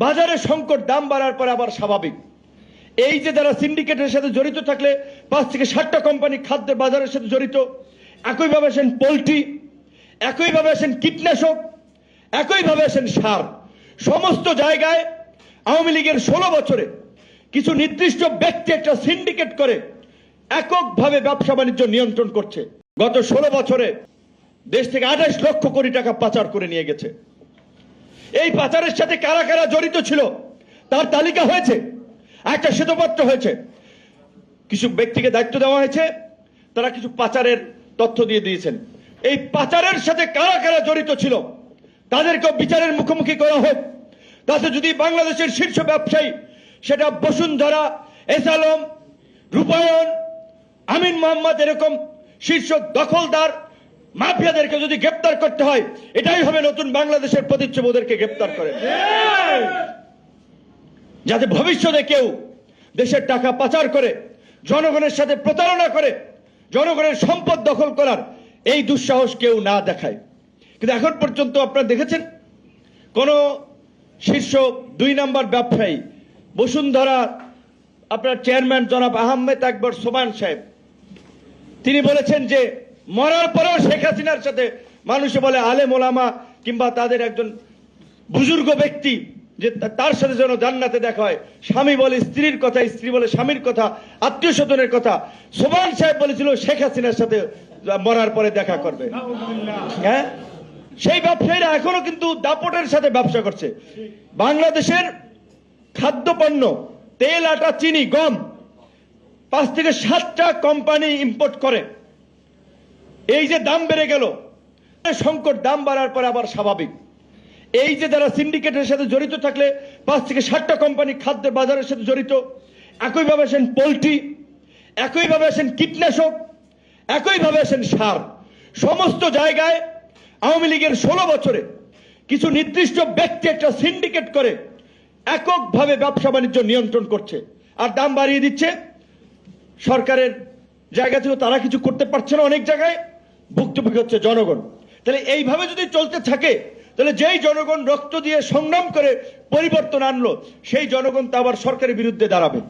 বাজারে সংকট, দাম বাড়ার পরে আবার স্বাভাবিক। এই যে যারা সিন্ডিকেটের সাথে জড়িত থাকলে 5 থেকে 7টা কোম্পানি খাদ্যের বাজারের সাথে জড়িত, একইভাবে আসেন পোল্ট্রি, একইভাবে আসেন কীটনাশক, একইভাবে আসেন সার। সমস্ত জায়গায় আওয়ামী লীগের 16 বছরে কিছু নির্দিষ্ট ব্যক্তি একটা সিন্ডিকেট করে এককভাবে ব্যবসা বাণিজ্য নিয়ন্ত্রণ করছে। গত 16 বছরে দেশ থেকে 28 লক্ষ কোটি টাকা পাচার করে নিয়ে গেছে। এই পাচারের সাথে কারা কারা জড়িত ছিল তার তালিকা হয়েছে, একটা শ্বেতপত্র হয়েছে। কিছু ব্যক্তিকে দায়িত্ব দেওয়া হয়েছে, তারা কিছু পাচারের তথ্য দিয়ে দিয়েছেন। এই পাচারের সাথে কারা কারা জড়িত ছিল তাদেরকেও বিচারের মুখোমুখি করা হোক। তাতে যদি বাংলাদেশের শীর্ষ ব্যবসায়ী, সেটা বসুন্ধরা, এস আলম, রূপায়ণ, আমিন মোহাম্মদ, এরকম শীর্ষ দখলদার মাফিয়াদেরকে যদি গ্রেপ্তার করতে হয়, এটাই হবে নতুন বাংলাদেশের প্রতিচ্ছবি। ওদেরকে গ্রেপ্তার করেন, যাতে ভবিষ্যতে কেউ দেশের টাকা পাচার করে, জনগণের সাথে প্রতারণা করে, জনগণের সম্পদ দখল করার এই দুঃসাহস কেউ না দেখায়। কিন্তু এখন পর্যন্ত আপনারা দেখেছেন কোন শীর্ষ 2 নম্বর ব্যবসায়ী বসুন্ধরা আপনার চেয়ারম্যান জনাব আহমেদ আকবর সোবান সাহেব, তিনি বলেছেন যে মরার পরেও শেখ হাসিনার সাথে মানুষে বলে আলেম ওলামা কিংবা তাদের একজন বুজুর্গ ব্যক্তি, যে তার সাথে যেন জান্নাতে দেখা হয়। স্বামী বলে স্ত্রীর কথা, স্ত্রী বলে স্বামীর কথা, আত্মীয় স্বজনের কথা। সোবান সাহেব বলেছিল শেখ হাসিনার সাথে মরার পরে দেখা করবে। হ্যাঁ, সেই ব্যবসায়ীরা এখনো কিন্তু দাপটের সাথে ব্যবসা করছে। বাংলাদেশের খাদ্যপণ্য, তেল, আটা, চিনি, গম 5 থেকে 7টা কোম্পানি ইম্পোর্ট করে। এই যে দাম বেড়ে গেল, সংকট, দাম বাড়ার পরে আবার স্বাভাবিক। এই যে যারা সিন্ডিকেটের সাথে জড়িত থাকলে 5 থেকে 7টা কোম্পানি খাদ্যের বাজারের সাথে জড়িত, একইভাবে আসেন পোল্ট্রি, একইভাবে আসেন কীটনাশক, একইভাবে আসেন সার। সমস্ত জায়গায় আওয়ামী লীগের 16 বছরে কিছু নির্দিষ্ট ব্যক্তি একটা সিন্ডিকেট করে এককভাবে ব্যবসা বাণিজ্য নিয়ন্ত্রণ করছে আর দাম বাড়িয়ে দিচ্ছে। সরকারের জায়গা থেকে তারা কিছু করতে পারছে না, অনেক জায়গায় ভুক্তভোগী হচ্ছে জনগণ। তাহলে এইভাবে যদি চলতে থাকে, তাহলে যেই জনগণ রক্ত দিয়ে সংগ্রাম করে পরিবর্তন আনলো, সেই জনগণ তো আবার সরকারের বিরুদ্ধে দাঁড়াবে।